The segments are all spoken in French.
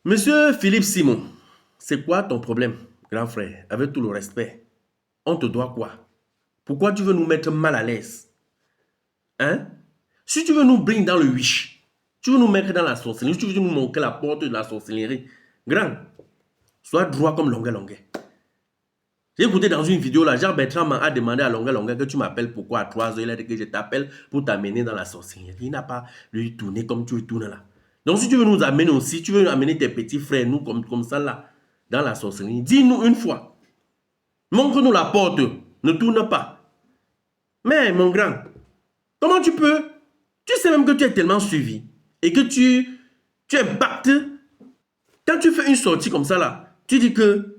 Monsieur Philippe Simon, c'est quoi ton problème, grand frère? Avec tout le respect, on te doit quoi? Pourquoi tu veux nous mettre mal à l'aise? Hein? Si tu veux nous bring dans le wish, tu veux nous mettre dans la sorcellerie, tu veux nous montrer la porte de la sorcellerie, grand, sois droit comme Longuet Longuet. J'ai écouté dans une vidéo là, Jean Bertrand a demandé à Longuet Longuet que tu m'appelles pourquoi à 3 heures, il a dit que je t'appelle pour t'amener dans la sorcellerie. Il n'a pas lui tourné comme tu le tournes là. Donc si tu veux nous amener aussi, tu veux amener tes petits frères, nous comme ça là, dans la sorcellerie, dis-nous une fois. Montre-nous la porte, ne tourne pas. Mais mon grand, comment tu peux? Tu sais même que tu es tellement suivi et que tu es batte. Quand tu fais une sortie comme ça là, tu dis que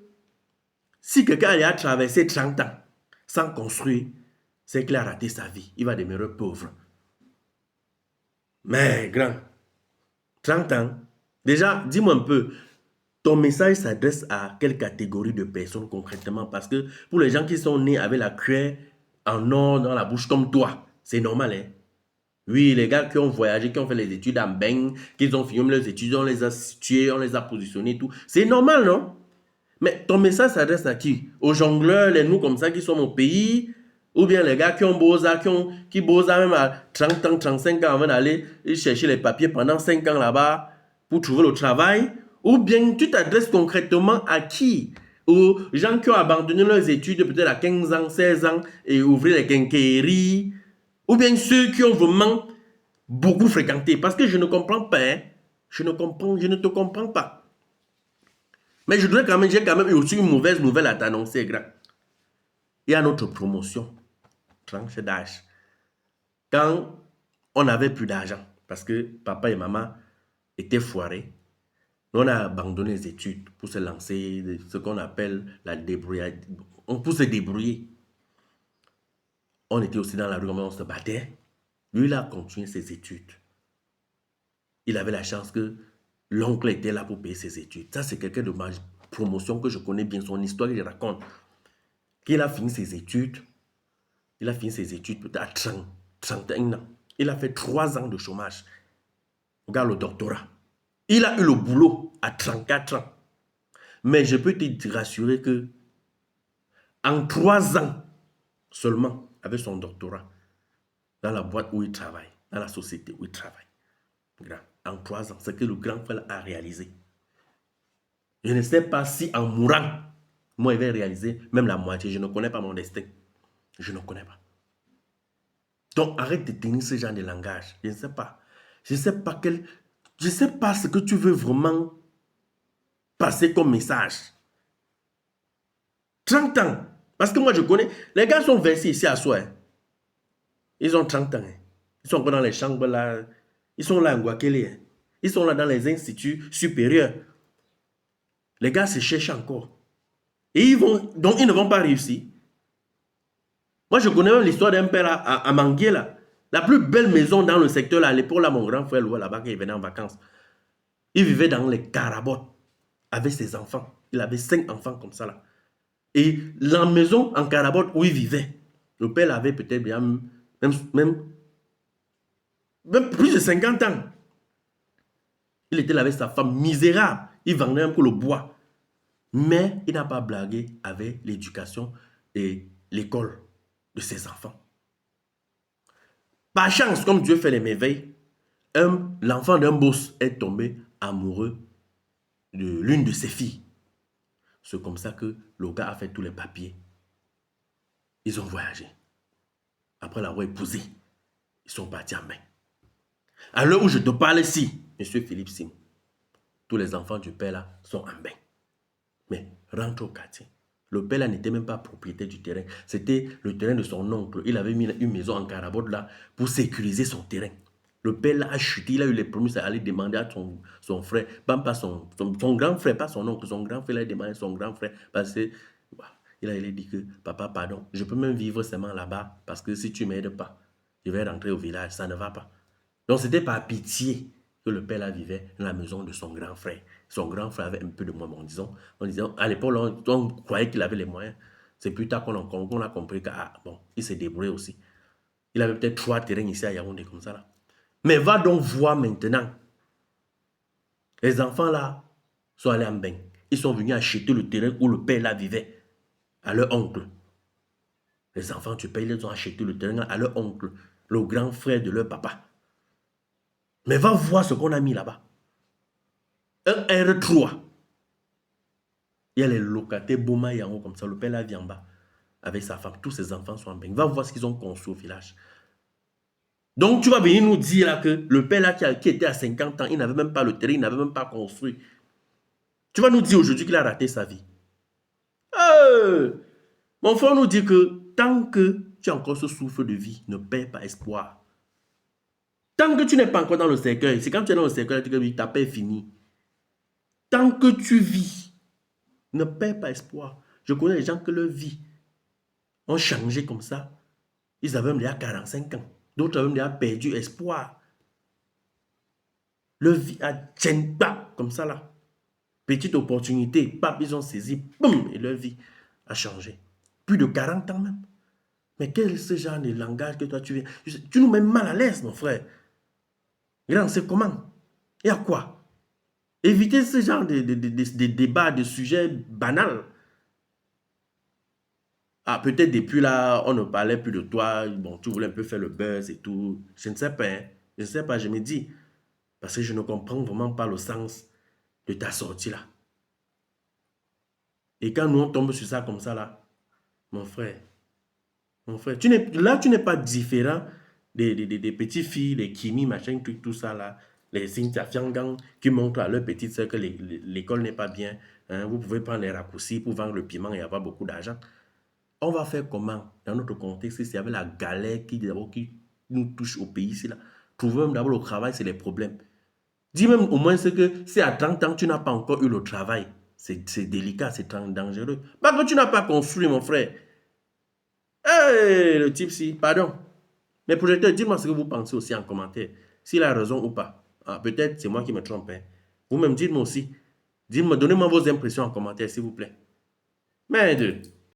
si quelqu'un a traversé 30 ans sans construire, c'est qu'il a raté sa vie. Il va demeurer pauvre. Mais grand, 30 ans, déjà, dis-moi un peu, ton message s'adresse à quelle catégorie de personnes concrètement? Parce que pour les gens qui sont nés avec la cuillère en or dans la bouche comme toi, c'est normal, hein? Oui, les gars qui ont voyagé, qui ont fait les études en Beng, qui ont fini leurs études, on les a situés, on les a positionnés, tout. C'est normal, non? Mais ton message s'adresse à qui? Aux jongleurs, les nous comme ça qui sont au pays, ou bien les gars qui ont beaux arts, qui beaux arts même à 30 ans, 35 ans avant d'aller chercher les papiers pendant 5 ans là-bas pour trouver le travail, ou bien tu t'adresses concrètement à qui? Aux gens qui ont abandonné leurs études peut-être à 15 ans, 16 ans et ouvrir les quincailleries, ou bien ceux qui ont vraiment beaucoup fréquenté. Parce que je ne comprends pas, hein. Je ne te comprends pas. Mais j'ai quand même eu aussi une mauvaise nouvelle à t'annoncer, grand. Il y a notre promotion, tranche d'âge. Quand on n'avait plus d'argent, parce que papa et maman étaient foirés, on a abandonné les études pour se lancer, ce qu'on appelle la débrouillade. Pour se débrouiller. On était aussi dans la rue, on se battait. Lui, il a continué ses études. Il avait la chance que l'oncle était là pour payer ses études. Ça, c'est quelqu'un de ma promotion que je connais bien, son histoire que je raconte. Qu'il a fini ses études, il a fini ses études peut-être à 30, 31 ans. Il a fait 3 ans de chômage. Regarde le doctorat. Il a eu le boulot à 34 ans. Mais je peux te rassurer que en 3 ans seulement, avec son doctorat, dans la boîte où il travaille, dans la société où il travaille, en 3 ans, c'est que le grand frère a réalisé. Je ne sais pas si en mourant, moi, il va réaliser même la moitié. Je ne connais pas mon destin. Je ne connais pas. Donc, arrête de tenir ce genre de langage. Je ne sais pas. Je ne sais pas Je ne sais pas ce que tu veux vraiment passer comme message. 30 ans. Parce que moi, je connais. Les gars sont versés ici à soi. Hein. Ils ont 30 ans. Hein. Ils sont encore dans les chambres là. Ils sont là en Guakelé. Hein. Ils sont là dans les instituts supérieurs. Les gars se cherchent encore. Et donc ils ne vont pas réussir. Moi, je connais même l'histoire d'un père à Manguier, là. La plus belle maison dans le secteur, là, à l'époque, là, mon grand frère louait là-bas quand il venait en vacances. Il vivait dans les carabottes avec ses enfants. Il avait 5 enfants comme ça, là. Et la maison en carabotte où il vivait, le père avait peut-être bien même plus de 50 ans. Il était là avec sa femme misérable. Il vendait un peu le bois. Mais il n'a pas blagué avec l'éducation et l'école de ses enfants. Par chance, comme Dieu fait les merveilles, l'enfant d'un boss est tombé amoureux de l'une de ses filles. C'est comme ça que le gars a fait tous les papiers. Ils ont voyagé. Après l'avoir épousé, ils sont partis en main. À l'heure où je te parle ici, monsieur Philippe Sim, tous les enfants du père là sont en bain. Mais rentre au quartier. Le père là n'était même pas propriétaire du terrain. C'était le terrain de son oncle. Il avait mis une maison en carabote là pour sécuriser son terrain. Le père là a chuté. Il a eu les promesses à aller demander à son frère, pas son grand frère, pas son oncle, son grand frère. Il a demandé à son grand frère parce que il a dit que papa, pardon, je peux même vivre seulement là-bas parce que si tu ne m'aides pas, je vais rentrer au village. Ça ne va pas. Donc c'était par pitié que le père là vivait dans la maison de son grand frère. Son grand frère avait un peu de moins, disons, à l'époque, on croyait qu'il avait les moyens. C'est plus tard qu'on a compris qu'il s'est débrouillé aussi. Il avait peut-être 3 terrains ici à Yaoundé comme ça là. Mais va donc voir maintenant. Les enfants là, sont allés en bain. Ils sont venus acheter le terrain où le père là vivait, à leur oncle. Les enfants du père, ils ont acheté le terrain à leur oncle, le grand frère de leur papa. Mais va voir ce qu'on a mis là-bas. Un R3. Il y a les locataires Bouma et en haut comme ça. Le père là vient en bas avec sa femme. Tous ses enfants sont en bain. Va voir ce qu'ils ont construit au village. Donc tu vas venir nous dire là que le père là qui était à 50 ans, il n'avait même pas le terrain, il n'avait même pas construit. Tu vas nous dire aujourd'hui qu'il a raté sa vie. Mon frère nous dit que tant que tu as encore ce souffle de vie, ne perds pas espoir. Tant que tu n'es pas encore dans le cercueil, c'est quand tu es dans le cercueil que ta paix est finie. Tant que tu vis, ne perds pas espoir. Je connais des gens que leur vie ont changé comme ça. Ils avaient même déjà 45 ans. D'autres avaient même déjà perdu espoir. Leur vie a tient pas comme ça là. Petite opportunité, pap, ils ont saisi, boum, et leur vie a changé. Plus de 40 ans même. Mais quel est ce genre de langage que toi tu viens? Tu nous mets mal à l'aise, mon frère. Regarde, c'est comment? Et à quoi? Évitez ce genre de débats, de sujets banals. Ah, peut-être depuis là, on ne parlait plus de toi. Bon, tu voulais un peu faire le buzz et tout. Je ne sais pas. Hein. Je ne sais pas, je me dis. Parce que je ne comprends vraiment pas le sens de ta sortie là. Et quand nous on tombe sur ça comme ça là, mon frère, là tu n'es pas différent des petites filles, les Kimi, machin, tout ça là, les Cynthia Fiangang qui montrent à leur petite soeur que l'école n'est pas bien. Hein, vous pouvez prendre les raccourcis pour vendre le piment et avoir beaucoup d'argent. On va faire comment dans notre contexte s'il y avait la galère qui nous touche au pays ici là. Trouver même d'abord le travail, c'est les problèmes. Dis même au moins que si à 30 ans tu n'as pas encore eu le travail, c'est délicat, c'est dangereux. Pas que tu n'as pas construit, mon frère. Hey, le type si, pardon. Mais projecteurs, dites-moi ce que vous pensez aussi en commentaire. S'il a raison ou pas. Ah, peut-être c'est moi qui me trompe. Hein. Vous-même, dites-moi aussi. Dites-moi, donnez-moi vos impressions en commentaire, s'il vous plaît. Merde.